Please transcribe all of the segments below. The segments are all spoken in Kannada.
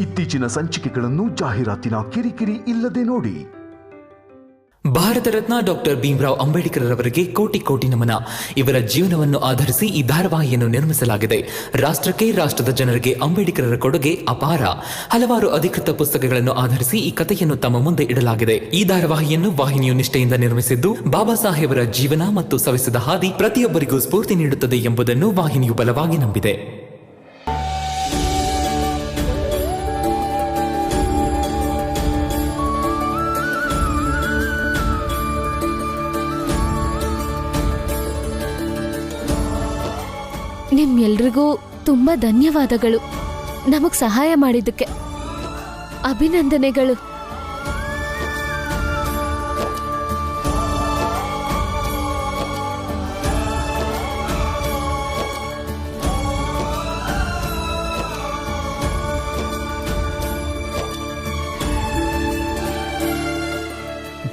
ಇತ್ತೀಚಿನ ಸಂಚಿಕೆಗಳನ್ನು ಜಾಹೀರಾತಿನ ಕಿರಿಕಿರಿ ಇಲ್ಲದೆ ನೋಡಿ. ಭಾರತ ರತ್ನ ಡಾಕ್ಟರ್ ಭೀಮರಾವ್ ಅಂಬೇಡ್ಕರ್ ಅವರಿಗೆ ಕೋಟಿ ಕೋಟಿ ನಮನ. ಇವರ ಜೀವನವನ್ನು ಆಧರಿಸಿ ಈ ಧಾರಾವಾಹಿಯನ್ನು ನಿರ್ಮಿಸಲಾಗಿದೆ. ರಾಷ್ಟ್ರಕ್ಕೆ, ರಾಷ್ಟ್ರದ ಜನರಿಗೆ ಅಂಬೇಡ್ಕರರ ಕೊಡುಗೆ ಅಪಾರ. ಹಲವಾರು ಅಧಿಕೃತ ಪುಸ್ತಕಗಳನ್ನು ಆಧರಿಸಿ ಈ ಕಥೆಯನ್ನು ತಮ್ಮ ಮುಂದೆ ಇಡಲಾಗಿದೆ. ಈ ಧಾರಾವಾಹಿಯನ್ನು ವಾಹಿನಿಯು ನಿಷ್ಠೆಯಿಂದ ನಿರ್ಮಿಸಿದ್ದು, ಬಾಬಾ ಸಾಹೇಬರ ಜೀವನ ಮತ್ತು ಸವೆಸಿದ ಹಾದಿ ಪ್ರತಿಯೊಬ್ಬರಿಗೂ ಸ್ಫೂರ್ತಿ ನೀಡುತ್ತದೆ ಎಂಬುದನ್ನು ವಾಹಿನಿಯು ಬಲವಾಗಿ ನಂಬಿದೆ. ನಿಮ್ಮೆಲ್ರಿಗೂ ತುಂಬಾ ಧನ್ಯವಾದಗಳು. ನಮಗ್ ಸಹಾಯ ಮಾಡಿದ್ದಕ್ಕೆ ಅಭಿನಂದನೆಗಳು.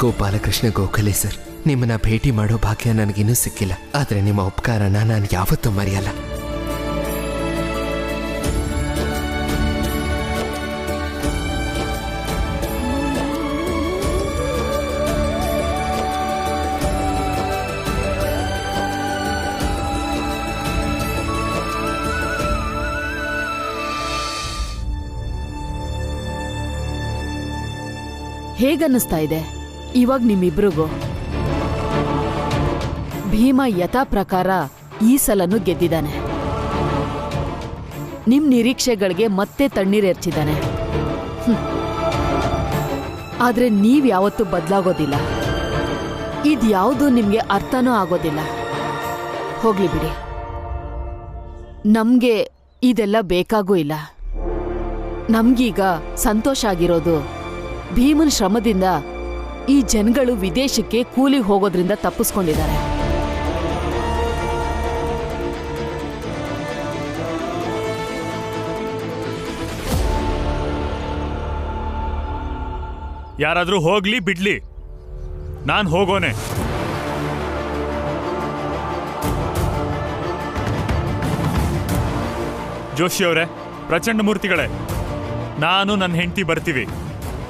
ಗೋಪಾಲಕೃಷ್ಣ ಗೋಖಲೆ ಸರ್, ನಿಮ್ಮನ್ನ ಭೇಟಿ ಮಾಡೋ ಭಾಗ್ಯ ನನಗಿನ್ನೂ ಸಿಕ್ಕಿಲ್ಲ. ಆದ್ರೆ ನಿಮ್ಮ ಉಪಕಾರನ ನಾನು ಯಾವತ್ತೂ ಮರೆಯಲ್ಲ. ಹೇಗನ್ನಿಸ್ತಾ ಇದೆ ಇವಾಗ ನಿಮ್ಮಿಬ್ರಿಗೂ? ಭೀಮ ಯಥಾ ಪ್ರಕಾರ ಈ ಸಲನು ಗೆದ್ದಿದ್ದಾನೆ. ನಿಮ್ ನಿರೀಕ್ಷೆಗಳಿಗೆ ಮತ್ತೆ ತಣ್ಣೀರೆರ್ಚಿದ್ದಾನೆ. ಆದ್ರೆ ನೀವ್ ಯಾವತ್ತೂ ಬದಲಾಗೋದಿಲ್ಲ. ಇದ್ಯಾವುದು ನಿಮ್ಗೆ ಅರ್ಥನೂ ಆಗೋದಿಲ್ಲ. ಹೋಗ್ಲಿ ಬಿಡಿ, ನಮ್ಗೆ ಇದೆಲ್ಲ ಬೇಕಾಗೂ ಇಲ್ಲ. ನಮ್ಗೀಗ ಸಂತೋಷ ಆಗಿರೋದು ಭೀಮನ್ ಶ್ರಮದಿಂದ ಈ ಜನಗಳು ವಿದೇಶಕ್ಕೆ ಕೂಲಿ ಹೋಗೋದ್ರಿಂದ ತಪ್ಪಿಸ್ಕೊಂಡಿದ್ದಾರೆ. ಯಾರಾದ್ರೂ ಹೋಗ್ಲಿ ಬಿಡ್ಲಿ, ನಾನ್ ಹೋಗೋನೆ. ಜೋಶಿ ಅವರೇ, ಪ್ರಚಂಡ ಮೂರ್ತಿಗಳೇ, ನಾನು ನನ್ನ ಹೆಂಡತಿ ಬರ್ತೀವಿ.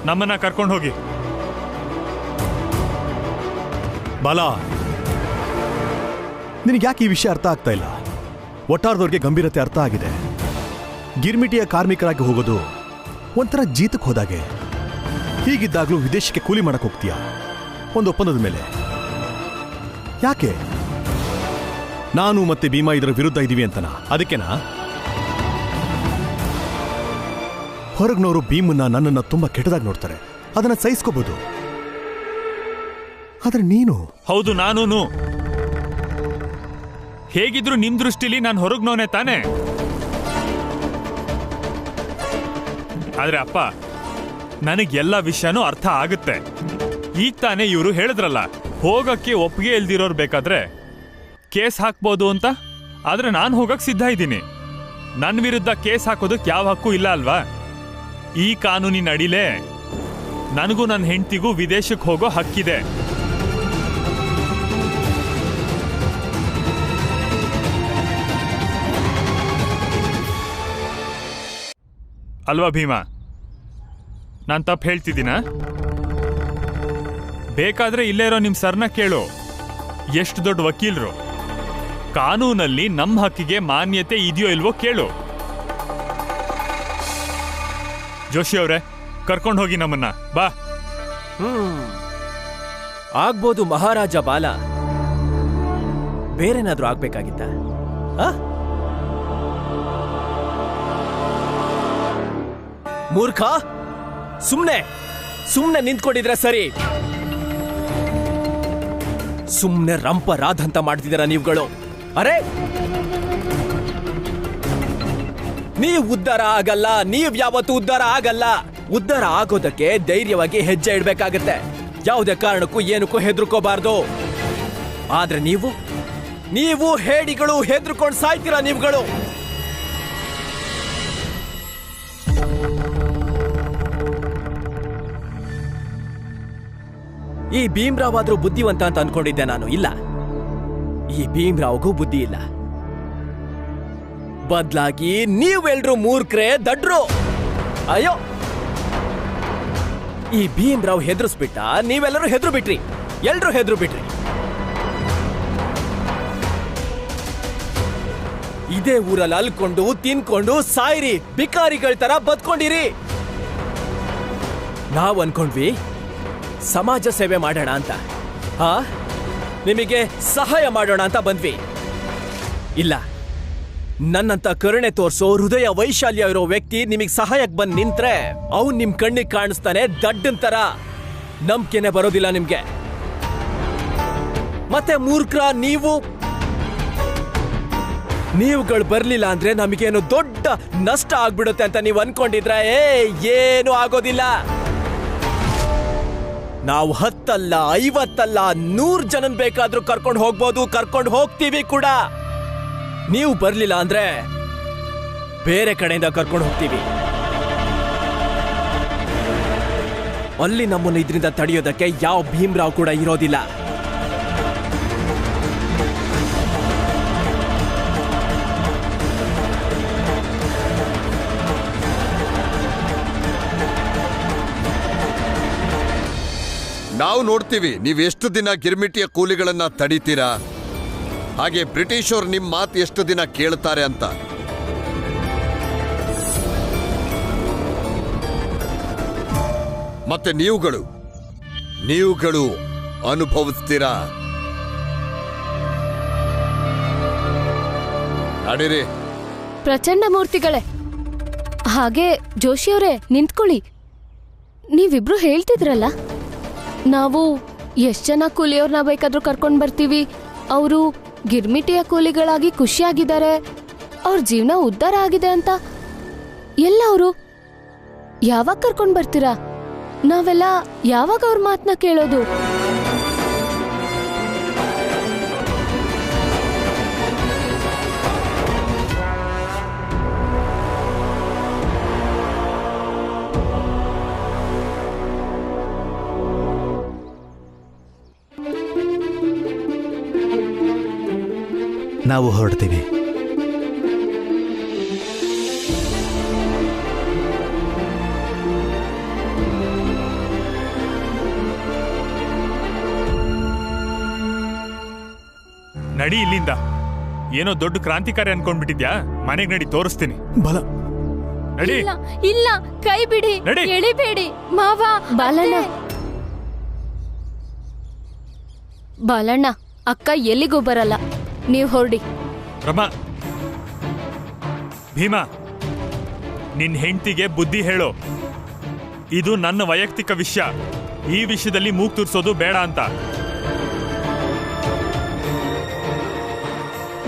ನಮ್ಮನ್ನ ಕರ್ಕೊಂಡು ಹೋಗಿ. ಬಾಲ, ನಿನಗೆ ಯಾಕೆ ಈ ವಿಷಯ ಅರ್ಥ ಆಗ್ತಾ ಇಲ್ಲ? ಒಟ್ಟಾರದವ್ರಿಗೆ ಗಂಭೀರತೆ ಅರ್ಥ ಆಗಿದೆ. ಗಿರ್ಮಿಟಿಯ ಕಾರ್ಮಿಕರಾಗಿ ಹೋಗೋದು ಒಂಥರ ಜೀತಕ್ಕೆ ಹೋದಾಗೆ. ಹೀಗಿದ್ದಾಗ್ಲೂ ವಿದೇಶಕ್ಕೆ ಕೂಲಿ ಮಾಡಕ್ ಹೋಗ್ತೀಯ ಒಂದು ಒಪ್ಪಂದದ ಮೇಲೆ. ಯಾಕೆ? ನಾನು ಮತ್ತೆ ಭೀಮಾ ಇದರ ವಿರುದ್ಧ ಇದ್ದೀವಿ ಅಂತನಾ? ಅದಕ್ಕೆನಾ? ಹೊರಗ್ನವರು ಭೀಮನ್ನ ನನ್ನನ್ನ ತುಂಬಾ ಕೆಟ್ಟದಾಗಿ ನೋಡ್ತಾರೆ, ಅದನ್ನ ಸಹಿಸ್ಕೋಬಹುದು. ಆದ್ರೆ ನೀನು? ಹೌದು, ನಾನೂನು. ಹೇಗಿದ್ರು ನಿಮ್ ದೃಷ್ಟಿಲಿ ನಾನು ಹೊರಗ್ನೋನೆ ತಾನೆ. ಆದ್ರೆ ಅಪ್ಪ, ನನಗೆಲ್ಲ ವಿಷಯನೂ ಅರ್ಥ ಆಗುತ್ತೆ. ಈಗ ತಾನೇ ಇವರು ಹೇಳಿದ್ರಲ್ಲ, ಹೋಗಕ್ಕೆ ಒಪ್ಪಿಗೆ ಇಲ್ದಿರೋರು ಬೇಕಾದ್ರೆ ಕೇಸ್ ಹಾಕ್ಬೋದು ಅಂತ. ಆದ್ರೆ ನಾನು ಹೋಗಕ್ ಸಿದ್ಧ ಇದ್ದೀನಿ. ನನ್ನ ವಿರುದ್ಧ ಕೇಸ್ ಹಾಕೋದಕ್ಕೆ ಯಾವ ಹಕ್ಕು ಇಲ್ಲ ಅಲ್ವಾ? ಈ ಕಾನೂನಿನ ಅಡಿಲೇ ನನಗೂ ನನ್ನ ಹೆಂಡತಿಗೂ ವಿದೇಶಕ್ಕೆ ಹೋಗೋ ಹಕ್ಕಿದೆ. ಅಲ್ವಾ ಭೀಮಾ? ನಾನು ತಪ್ಪು ಹೇಳ್ತಿದ್ದೀನ? ಬೇಕಾದ್ರೆ ಇಲ್ಲೇ ಇರೋ ನಿಮ್ ಸರ್ನ ಕೇಳು. ಎಷ್ಟು ದೊಡ್ಡ ವಕೀಲರು. ಕಾನೂನಲ್ಲಿ ನಮ್ಮ ಹಕ್ಕಿಗೆ ಮಾನ್ಯತೆ ಇದೆಯೋ ಇಲ್ವೋ ಕೇಳು. ಜೋಶಿ ಅವರೇ, ಕರ್ಕೊಂಡು ಹೋಗಿ ನಮ್ಮನ್ನ. ಬಾ. ಆಗ್ಬೋದು ಮಹಾರಾಜ ಬಾಲ. ಬೇರೆನಾದ್ರೂ ಆಗ್ಬೇಕಾಗಿತ್ತ? ಮೂರ್ಖ, ಸುಮ್ನೆ ನಿಂತ್ಕೊಂಡಿದ್ರೆ ಸರಿ. ಸುಮ್ನೆ ರಂಪ ರಾಧಂತ ಮಾಡ್ತಿದ್ದೀರ ನೀವುಗಳು. ಅರೆ, ನೀವ್ ಉದ್ಧಾರ ಆಗಲ್ಲ. ನೀವ್ ಯಾವತ್ತೂ ಉದ್ಧಾರ ಆಗಲ್ಲ. ಉದ್ಧಾರ ಆಗೋದಕ್ಕೆ ಧೈರ್ಯವಾಗಿ ಹೆಜ್ಜೆ ಇಡ್ಬೇಕಾಗತ್ತೆ. ಯಾವುದೇ ಕಾರಣಕ್ಕೂ ಏನಕ್ಕೂ ಹೆದರ್ಕೋಬಾರ್ದು. ಆದ್ರೆ ನೀವು ಹೇಡಿಗಳು, ಹೆದರ್ಕೊಂಡು ಸಾಯ್ತೀರಾ ನೀವುಗಳು. ಈ ಭೀಮ್ರಾವ್ ಆದ್ರೂ ಬುದ್ಧಿವಂತ ಅಂತ ಅನ್ಕೊಂಡಿದ್ದೆ ನಾನು. ಇಲ್ಲ, ಈ ಭೀಮ್ರಾವ್ಗೂ ಬುದ್ಧಿ ಇಲ್ಲ. ಬದ್ಲಾಗಿ ನೀವೆಲ್ರೂ ಮೂರ್ಖರೇ, ದಡ್ರು. ಅಯ್ಯೋ, ಈ ಭೀಮ್ರಾವ್ ಹೆದರ್ಸ್ಬಿಟ್ಟ, ನೀವೆಲ್ಲರೂ ಹೆದ್ರು ಬಿಟ್ರಿ, ಎಲ್ರೂ ಹೆದ್ರು ಬಿಟ್ರಿ. ಇದೇ ಊರಲ್ಲಿ ಅಲ್ಕೊಂಡು ತಿನ್ಕೊಂಡು ಸಾಯಿರಿ, ಬಿಕಾರಿಗಳ ತರ ಬದ್ಕೊಂಡಿರಿ. ನಾವ್ ಅನ್ಕೊಂಡ್ವಿ ಸಮಾಜ ಸೇವೆ ಮಾಡೋಣ ಅಂತ, ನಿಮಗೆ ಸಹಾಯ ಮಾಡೋಣ ಅಂತ ಬಂದ್ವಿ. ಇಲ್ಲ, ನನ್ನಂತ ಕರುಣೆ ತೋರ್ಸೋ ಹೃದಯ ವೈಶಾಲ್ಯ ಇರೋ ವ್ಯಕ್ತಿ ನಿಮಗೆ ಸಹಾಯಕ್ಕೆ ಬಂದ್ ನಿಂತ್ರೆ ಅವ್ನ್ ನಿಮ್ ಕಣ್ಣಿಗೆ ಕಾಣಿಸ್ತಾನೆ ದಡ್ಡನ್ ತರ. ನಂಬಿಕೆನೆ ಬರೋದಿಲ್ಲ ನಿಮ್ಗೆ. ಮತ್ತೆ ಮೂರ್ಖರ ನೀವುಗಳು ಬರ್ಲಿಲ್ಲ ಅಂದ್ರೆ ನಮಗೇನು ದೊಡ್ಡ ನಷ್ಟ ಆಗ್ಬಿಡುತ್ತೆ ಅಂತ ನೀವು ಅನ್ಕೊಂಡಿದ್ರೆ ಏನು ಆಗೋದಿಲ್ಲ. ನಾವು 10 ಅಲ್ಲ 50 ಅಲ್ಲ 100 ಜನನ್ ಬೇಕಾದ್ರೂ ಕರ್ಕೊಂಡು ಹೋಗ್ಬೋದು, ಕರ್ಕೊಂಡು ಹೋಗ್ತೀವಿ ಕೂಡ. ನೀವು ಬರ್ಲಿಲ್ಲ ಅಂದ್ರೆ ಬೇರೆ ಕಡೆಯಿಂದ ಕರ್ಕೊಂಡು ಹೋಗ್ತೀವಿ. ಅಲ್ಲಿ ನಮ್ಮನ್ನು ಇದರಿಂದ ತಡೆಯೋದಕ್ಕೆ ಯಾವ ಭೀಮ್ರಾವ್ ಕೂಡ ಇರೋದಿಲ್ಲ. ನಾವು ನೋಡ್ತೀವಿ ನೀವೆಷ್ಟು ದಿನ ಗಿರ್ಮಿಟಿಯ ಕೂಲಿಗಳನ್ನ ತಡೀತೀರಾ, ಹಾಗೆ ಬ್ರಿಟಿಷರು ನಿಮ್ಮ ಮಾತು ಎಷ್ಟು ದಿನ ಕೇಳ್ತಾರೆ ಅಂತ. ಮತ್ತೆ ನೀವುಗಳು ಅನುಭವಿಸ್ತೀರಾ. ನಡೀರಿ. ಪ್ರಚಂಡ ಮೂರ್ತಿಗಳೇ, ಹಾಗೆ ಜೋಶಿಯವರೇ ನಿಂತ್ಕೊಳ್ಳಿ. ನೀವಿಬ್ರು ಹೇಳ್ತಿದ್ರಲ್ಲ, ನಾವು ಎಷ್ಟ್ ಜನ ಕೂಲಿಯವ್ರನ್ನ ಬೇಕಾದ್ರೂ ಕರ್ಕೊಂಡ್ ಬರ್ತೀವಿ, ಅವರು ಗಿರ್ಮಿಟಿಯ ಕೂಲಿಗಳಾಗಿ ಖುಷಿಯಾಗಿದ್ದಾರೆ, ಅವ್ರ ಜೀವನ ಉದ್ಧಾರ ಆಗಿದೆ ಅಂತ. ಎಲ್ಲ ಅವರು ಯಾವಾಗ ಕರ್ಕೊಂಡ್ ಬರ್ತೀರಾ? ನಾವೆಲ್ಲ ಯಾವಾಗ ಅವ್ರ ಮಾತನ್ನ ಕೇಳೋದು? ನಾವು ಹೊರಡ್ತೀವಿ. ನಡಿ ಇಲ್ಲಿಂದ. ಏನೋ ದೊಡ್ಡ ಕ್ರಾಂತಿಕಾರಿ ಅನ್ಕೊಂಡ್ಬಿಟ್ಟಿದ್ಯಾ? ಮನೆಗೆ ನಡಿ, ತೋರಿಸ್ತೀನಿ. ಬಲ ನಡಿ. ಇಲ್ಲ, ಕೈ ಬಿಡಿ, ಎಳಿಬೇಡಿ ಮಾವ. ಬಾಲಣ್ಣ, ಅಕ್ಕ ಎಲ್ಲಿಗೂ ಬರಲ್ಲ, ನೀವು ಹೊರಡಿ. ರಮಾ, ಭೀಮಾ, ನಿನ್ ಹೆಂಡತಿಗೆ ಬುದ್ಧಿ ಹೇಳು. ಇದು ನನ್ನ ವೈಯಕ್ತಿಕ ವಿಷಯ. ಈ ವಿಷಯದಲ್ಲಿ ಮೂಗ್ ತುರ್ಸೋದು ಬೇಡ ಅಂತ.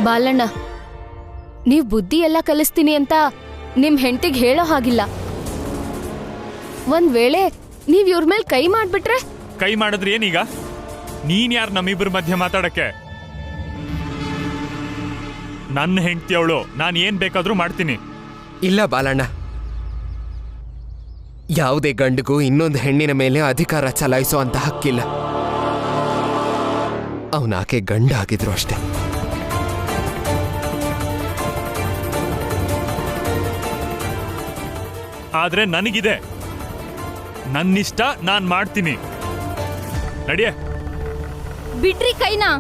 ಬಾಲಣ್ಣ, ನೀವ್ ಬುದ್ಧಿ ಎಲ್ಲ ಕಲಿಸ್ತೀನಿ ಅಂತ ನಿಮ್ ಹೆಂಡತಿಗೆ ಹೇಳೋ ಹಾಗಿಲ್ಲ. ಒಂದ್ ವೇಳೆ ನೀವ್ ಇವ್ರ ಮೇಲೆ ಕೈ ಮಾಡ್ಬಿಟ್ರೆ? ಕೈ ಮಾಡಿದ್ರೆ ಏನೀಗ? ನೀನ್ ಯಾರು ನಮ್ಮಿಬ್ಬರ ಮಧ್ಯೆ ಮಾತಾಡಕ್ಕೆ? ನನ್ನ ಹೆಂಡತಿ ಅವಳು, ನಾನು ಏನ್ ಬೇಕಾದ್ರೂ ಮಾಡ್ತೀನಿ. ಇಲ್ಲ ಬಾಲಣ್ಣ, ಯಾವುದೇ ಗಂಡಿಗೂ ಇನ್ನೊಂದು ಹೆಣ್ಣಿನ ಮೇಲೆ ಅಧಿಕಾರ ಚಲಾಯಿಸೋ ಅಂತ ಹಕ್ಕಿಲ್ಲ. ಅವನಾಕೆ ಗಂಡ ಆಗಿದ್ರು ಅಷ್ಟೇ. ಆದ್ರೆ ನನಗಿದೆ, ನನ್ನಿಷ್ಟ ನಾನ್ ಮಾಡ್ತೀನಿ. ನಡಿಯೇ. ಬಿಡ್ರಿ ಕೈನಾ,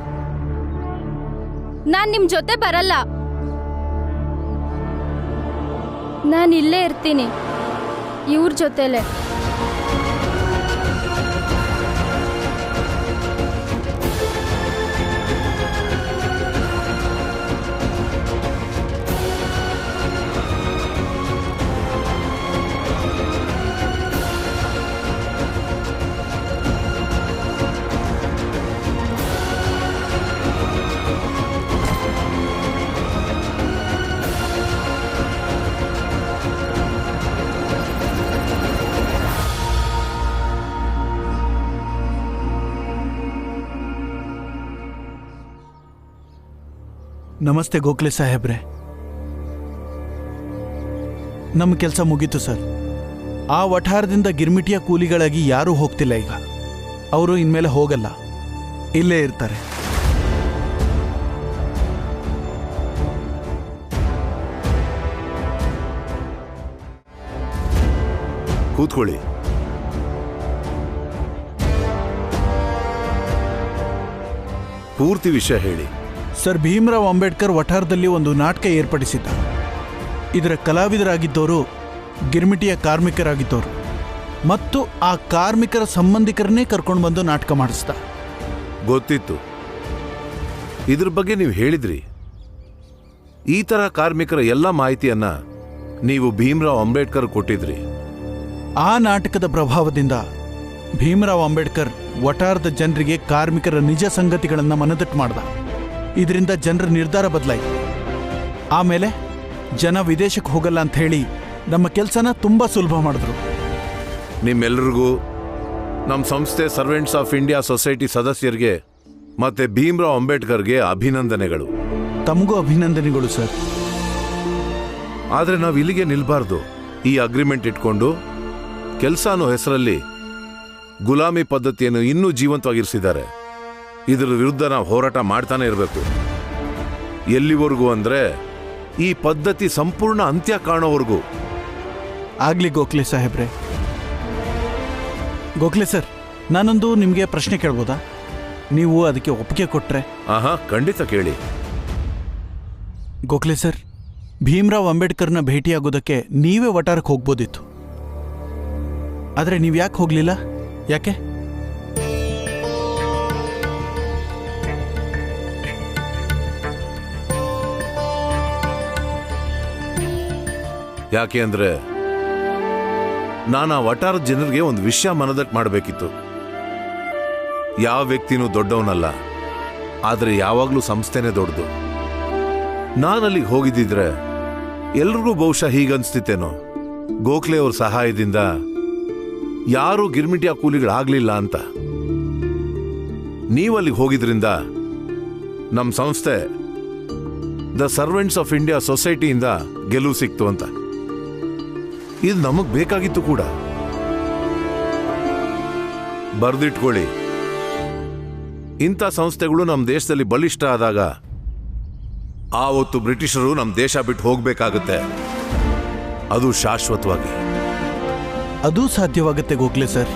ನಾನ್ ನಿಮ್ ಜೊತೆ ಬರಲ್ಲ. ನಾನು ಇಲ್ಲೇ ಇರ್ತೀನಿ ಇವ್ರ ಜೊತೆಲೆ. ನಮಸ್ತೆ ಗೋಖಲೆ ಸಾಹೇಬ್ರೆ. ನಮ್ಮ ಕೆಲಸ ಮುಗೀತು ಸರ್. ಆ ವಠಾರದಿಂದ ಗಿರ್ಮಿಟಿಯ ಕೂಲಿಗಳಾಗಿ ಯಾರೂ ಹೋಗ್ತಿಲ್ಲ ಈಗ. ಅವರು ಇನ್ಮೇಲೆ ಹೋಗಲ್ಲ, ಇಲ್ಲೇ ಇರ್ತಾರೆ. ಕೂತ್ಕೊಳ್ಳಿ. ಪೂರ್ತಿ ವಿಷಯ ಹೇಳಿ. ಸರ್, ಭೀಮರಾವ್ ಅಂಬೇಡ್ಕರ್ ವಠಾರದಲ್ಲಿ ಒಂದು ನಾಟಕ ಏರ್ಪಡಿಸಿದ್ದ. ಇದರ ಕಲಾವಿದರಾಗಿದ್ದವರು ಗಿರ್ಮಿಟಿಯ ಕಾರ್ಮಿಕರಾಗಿದ್ದವರು ಮತ್ತು ಆ ಕಾರ್ಮಿಕರ ಸಂಬಂಧಿಕರನ್ನೇ ಕರ್ಕೊಂಡು ಬಂದು ನಾಟಕ ಮಾಡಿಸ್ದ. ಗೊತ್ತಿತ್ತು. ಇದ್ರ ಬಗ್ಗೆ ನೀವು ಹೇಳಿದ್ರಿ. ಈ ತರ ಕಾರ್ಮಿಕರ ಎಲ್ಲ ಮಾಹಿತಿಯನ್ನ ನೀವು ಭೀಮರಾವ್ ಅಂಬೇಡ್ಕರ್ ಕೊಟ್ಟಿದ್ರಿ. ಆ ನಾಟಕದ ಪ್ರಭಾವದಿಂದ ಭೀಮರಾವ್ ಅಂಬೇಡ್ಕರ್ ವಠಾರದ ಜನರಿಗೆ ಕಾರ್ಮಿಕರ ನಿಜ ಸಂಗತಿಗಳನ್ನು ಮನದಟ್ಟು ಮಾಡ್ದ. ಇದರಿಂದ ಜನರ ನಿರ್ಧಾರ ಬದಲಾಯಿತು. ಆಮೇಲೆ ಜನ ವಿದೇಶಕ್ಕೆ ಹೋಗಲ್ಲ ಅಂತ ಹೇಳಿ ನಮ್ಮ ಕೆಲಸನ ತುಂಬ ಸುಲಭ ಮಾಡಿದ್ರು. ನಿಮ್ಮೆಲ್ಲರಿಗೂ ನಮ್ಮ ಸಂಸ್ಥೆ ಸರ್ವೆಂಟ್ಸ್ ಆಫ್ ಇಂಡಿಯಾ ಸೊಸೈಟಿ ಸದಸ್ಯರಿಗೆ ಮತ್ತೆ ಭೀಮರಾವ್ ಅಂಬೇಡ್ಕರ್ಗೆ ಅಭಿನಂದನೆಗಳು. ತಮಗೂ ಅಭಿನಂದನೆಗಳು ಸರ್. ಆದರೆ ನಾವು ಇಲ್ಲಿಗೆ ನಿಲ್ಬಾರ್ದು. ಈ ಅಗ್ರಿಮೆಂಟ್ ಇಟ್ಕೊಂಡು ಕೆಲಸ ಅನ್ನೋ ಹೆಸರಲ್ಲಿ ಗುಲಾಮಿ ಪದ್ಧತಿಯನ್ನು ಇನ್ನೂ ಜೀವಂತವಾಗಿರಿಸಿದ್ದಾರೆ. ಇದರ ವಿರುದ್ಧ ನಾವು ಹೋರಾಟ ಮಾಡ್ತಾನೆ ಇರಬೇಕು. ಎಲ್ಲಿವರೆಗೂ ಅಂದ್ರೆ ಈ ಪದ್ಧತಿ ಸಂಪೂರ್ಣ ಅಂತ್ಯ ಕಾಣೋವರೆಗೂ. ಆಗ್ಲಿ ಗೋಖಲೆ ಸಾಹೇಬ್ರೆ. ಗೋಖಲೆ ಸರ್, ನಾನೊಂದು ನಿಮಗೆ ಪ್ರಶ್ನೆ ಕೇಳ್ಬೋದಾ? ನೀವು ಅದಕ್ಕೆ ಒಪ್ಪಿಗೆ ಕೊಟ್ರೆ? ಆಹಾ, ಖಂಡಿತ ಕೇಳಿ. ಗೋಖಲೆ ಸರ್, ಭೀಮರಾವ್ ಅಂಬೇಡ್ಕರ್ನ ಭೇಟಿಯಾಗೋದಕ್ಕೆ ನೀವೇ ವಠಾರಕ್ಕೆ ಹೋಗ್ಬೋದಿತ್ತು. ಆದರೆ ನೀವು ಯಾಕೆ ಹೋಗ್ಲಿಲ್ಲ? ಯಾಕೆ? ಯಾಕೆ ಅಂದ್ರೆ ನಾನು ಆ ವಠಾರದ ಜನರಿಗೆ ಒಂದು ವಿಷಯ ಮನದಟ್ಟು ಮಾಡಬೇಕಿತ್ತು. ಯಾವ ವ್ಯಕ್ತಿನೂ ದೊಡ್ಡವನಲ್ಲ, ಆದರೆ ಯಾವಾಗಲೂ ಸಂಸ್ಥೆನೇ ದೊಡ್ಡದು. ನಾನಲ್ಲಿಗೆ ಹೋಗಿದ್ದಿದ್ರೆ ಎಲ್ರಿಗೂ ಬಹುಶಃ ಹೀಗನ್ಸ್ತಿತ್ತೇನೋ, ಗೋಖಲೆ ಅವ್ರ ಸಹಾಯದಿಂದ ಯಾರೂ ಗಿರ್ಮಿಟಿಯ ಕೂಲಿಗಳಾಗ್ಲಿಲ್ಲ ಅಂತ. ನೀವಲ್ಲಿಗೆ ಹೋಗಿದ್ರಿಂದ ನಮ್ಮ ಸಂಸ್ಥೆ ದ ಸರ್ವೆಂಟ್ಸ್ ಆಫ್ ಇಂಡಿಯಾ ಸೊಸೈಟಿಯಿಂದ ಗೆಲುವು ಸಿಕ್ತು ಅಂತ. ಇದು ನಮಗ್ ಬೇಕಾಗಿತ್ತು ಕೂಡ. ಬರ್ದಿಟ್ಕೊಳ್ಳಿ, ಇಂಥ ಸಂಸ್ಥೆಗಳು ನಮ್ಮ ದೇಶದಲ್ಲಿ ಬಲಿಷ್ಠ ಆದಾಗ ಆವತ್ತು ಬ್ರಿಟಿಷರು ನಮ್ಮ ದೇಶ ಬಿಟ್ಟು ಹೋಗ್ಬೇಕಾಗುತ್ತೆ. ಅದು ಶಾಶ್ವತವಾಗಿ. ಅದು ಸಾಧ್ಯವಾಗುತ್ತೆ ಗೋಖಲೆ ಸರ್.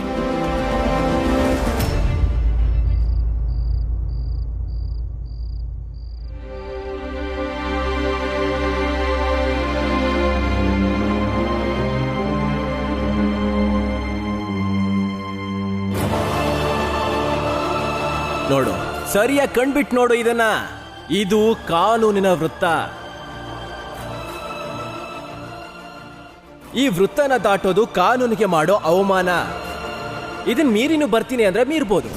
ನೋಡು, ಸರಿಯಾಗಿ ಕಣ್ಬಿಟ್ಟು ನೋಡು ಇದನ್ನ. ಇದು ಕಾನೂನಿನ ವೃತ್ತ. ಈ ವೃತ್ತನ ದಾಟೋದು ಕಾನೂನಿಗೆ ಮಾಡೋ ಅವಮಾನ. ಇದನ್ ಮೀರಿನೂ ಬರ್ತೀನಿ ಅಂದ್ರೆ ಮೀರ್ಬೋದು.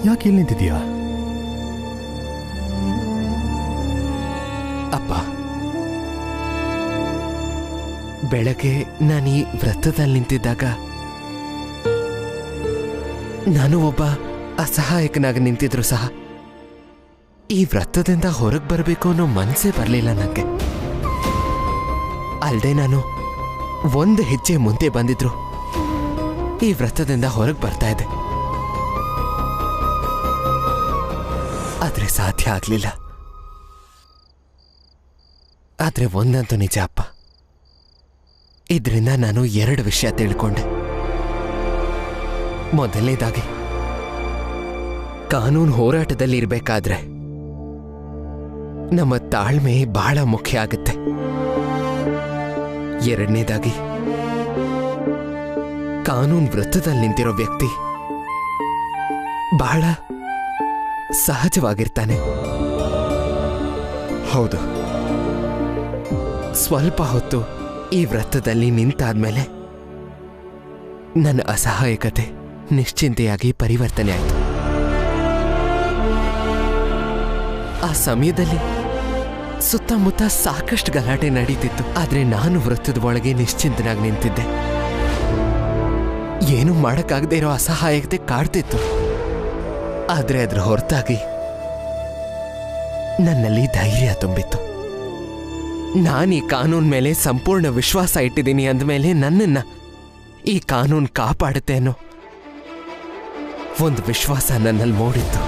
ಯಾಕೆ ಇಲ್ಲಿ ನಿಂತಿದೀಯಾ? ಅಪ್ಪ, ಬೆಳಗ್ಗೆ ನಾನು ಈ ವೃತ್ತದಲ್ಲಿ ನಿಂತಿದ್ದಾಗ ನಾನು ಒಬ್ಬ ಅಸಹಾಯಕನಾಗಿ ನಿಂತಿದ್ರು ಸಹ ಈ ವೃತ್ತದಿಂದ ಹೊರಗೆ ಬರಬೇಕು ಅನ್ನೋ ಮನಸ್ಸೇ ಬರಲಿಲ್ಲ ನನಗೆ. ಅಲ್ಲದೆ ನಾನು ಒಂದು ಹೆಜ್ಜೆ ಮುಂದೆ ಬಂದಿದ್ರು ಈ ವೃತ್ತದಿಂದ ಹೊರಗೆ ಬರ್ತಾ ಇದ್ದೆ. ಆದ್ರೆ ಸಾಧ್ಯ ಆಗ್ಲಿಲ್ಲ. ಆದ್ರೆ ಒಂದಂತೂ ನಿಜ ಅಪ್ಪ, ಇದರಿಂದ ನಾನು 2 ವಿಷಯ ತಿಳ್ಕೊಂಡೆ. ಮೊದಲನೇದಾಗಿ, ಕಾನೂನು ಹೋರಾಟದಲ್ಲಿ ಇರಬೇಕಾದ್ರೆ ನಮ್ಮ ತಾಳ್ಮೆ ಬಹಳ ಮುಖ್ಯ ಆಗುತ್ತೆ. ಎರಡನೇದಾಗಿ, ಕಾನೂನು ವೃತ್ತದಲ್ಲಿ ನಿಂತಿರೋ ವ್ಯಕ್ತಿ ಬಹಳ ಸಹಜವಾಗಿರ್ತಾನೆ. ಹೌದು, ಸ್ವಲ್ಪ ಹೊತ್ತು ಈ ವ್ರತದಲ್ಲಿ ನಿಂತಾದ್ಮೇಲೆ ನನ್ನ ಅಸಹಾಯಕತೆ ನಿಶ್ಚಿಂತೆಯಾಗಿ ಪರಿವರ್ತನೆ ಆಯಿತು. ಆ ಸಮಯದಲ್ಲಿ ಸುತ್ತಮುತ್ತ ಸಾಕಷ್ಟು ಗಲಾಟೆ ನಡೀತಿತ್ತು. ಆದ್ರೆ ನಾನು ವೃತ್ತದ ಒಳಗೆ ನಿಶ್ಚಿಂತನಾಗಿ ನಿಂತಿದ್ದೆ. ಏನು ಮಾಡಕ್ಕಾಗದೇ ಇರೋ ಅಸಹಾಯಕತೆ ಕಾಡ್ತಿತ್ತು. ಆದ್ರೆ ಅದ್ರ ಹೊರತಾಗಿ ನನ್ನಲ್ಲಿ ಧೈರ್ಯ ತುಂಬಿತ್ತು. ನಾನು ಈ ಕಾನೂನ್ ಮೇಲೆ ಸಂಪೂರ್ಣ ವಿಶ್ವಾಸ ಇಟ್ಟಿದ್ದೀನಿ ಅಂದಮೇಲೆ ನನ್ನನ್ನ ಈ ಕಾನೂನು ಕಾಪಾಡುತ್ತೆ ಅನ್ನೋ ಒಂದು ವಿಶ್ವಾಸ ನನ್ನಲ್ಲಿ ಮೂಡಿತ್ತು.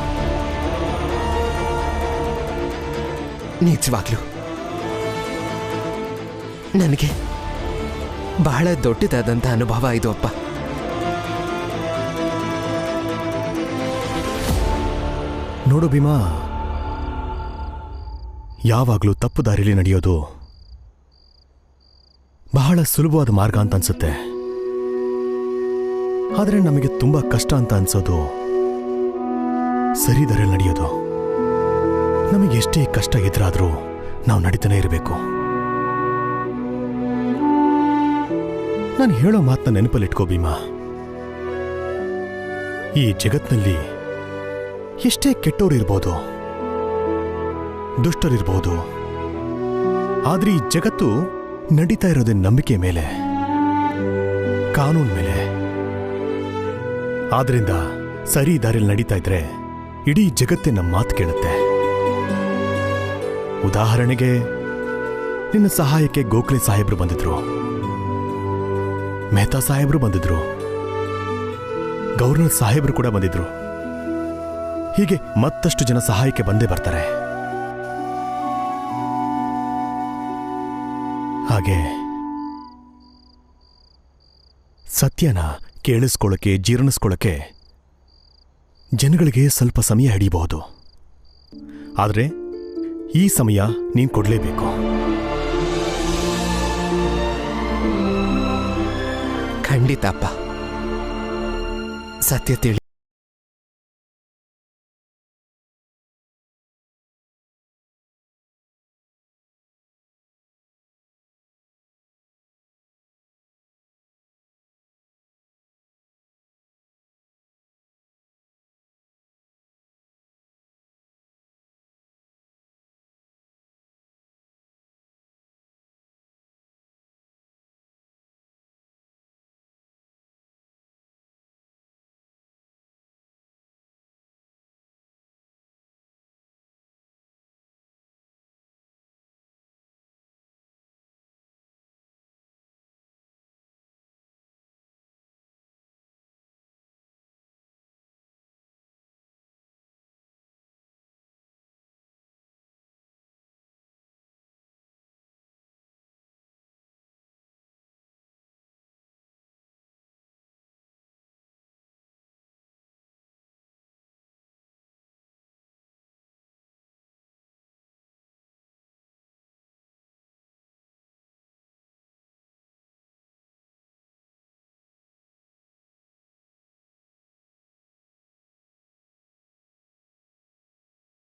ನಿಜವಾಗ್ಲೂ ನನಗೆ ಬಹಳ ದೊಡ್ಡದಾದಂಥ ಅನುಭವ ಇದು ಅಪ್ಪ. ನೋಡು ಭೀಮಾ, ಯಾವಾಗಲೂ ತಪ್ಪು ದಾರಿಯಲ್ಲಿ ನಡೆಯೋದು ಬಹಳ ಸುಲಭವಾದ ಮಾರ್ಗ ಅಂತ ಅನ್ಸುತ್ತೆ. ಆದರೆ ನಮಗೆ ತುಂಬಾ ಕಷ್ಟ ಅಂತ ಅನ್ಸೋದು ಸರಿ ದಾರಿಯಲ್ಲಿ ನಡೆಯೋದು. ನಮಗೆ ಎಷ್ಟೇ ಕಷ್ಟ ಎದುರಾದ್ರೂ ನಾವು ನಡೀತಾನೆ ಇರಬೇಕು. ನಾನು ಹೇಳೋ ಮಾತನ್ನ ನೆನಪಲ್ಲಿಟ್ಕೋ ಭೀಮಾ. ಈ ಜಗತ್ನಲ್ಲಿ ಎಷ್ಟೇ ಕೆಟ್ಟೋರು ಇರ್ಬೋದು, ದುಷ್ಟರಿರ್ಬೋದು, ಆದ್ರೆ ಈ ಜಗತ್ತು ನಡೀತಾ ಇರೋದೇ ನಂಬಿಕೆ ಮೇಲೆ, ಕಾನೂನ್ ಮೇಲೆ. ಆದ್ರಿಂದ ಸರಿ ದಾರಿಯಲ್ಲಿ ನಡೀತಾ ಇದ್ರೆ ಇಡೀ ಜಗತ್ತೇ ನಮ್ಮ ಮಾತು ಕೇಳುತ್ತೆ. ಉದಾಹರಣೆಗೆ ನಿನ್ನ ಸಹಾಯಕ್ಕೆ ಗೋಖಲೆ ಸಾಹೇಬ್ರು ಬಂದಿದ್ರು, ಮೆಹ್ತಾ ಸಾಹೇಬ್ರು ಬಂದಿದ್ರು, ಗವರ್ನರ್ ಸಾಹೇಬ್ರು ಕೂಡ ಬಂದಿದ್ರು. ಹೀಗೆ ಮತ್ತಷ್ಟು ಜನ ಸಹಾಯಕ್ಕೆ ಬಂದೇ ಬರ್ತಾರೆ. ಹಾಗೆ ಸತ್ಯನ ಕೇಳಿಸ್ಕೊಳ್ಳೋಕೆ, ಜೀರ್ಣಿಸ್ಕೊಳ್ಳೋಕೆ ಜನಗಳಿಗೆ ಸ್ವಲ್ಪ ಸಮಯ ಹಿಡಿಯಬಹುದು. ಆದರೆ ಈ ಸಮಯ ನೀನು ಕೊಡಲೇಬೇಕು. ಖಂಡಿತಪ್ಪ. ಸತ್ಯ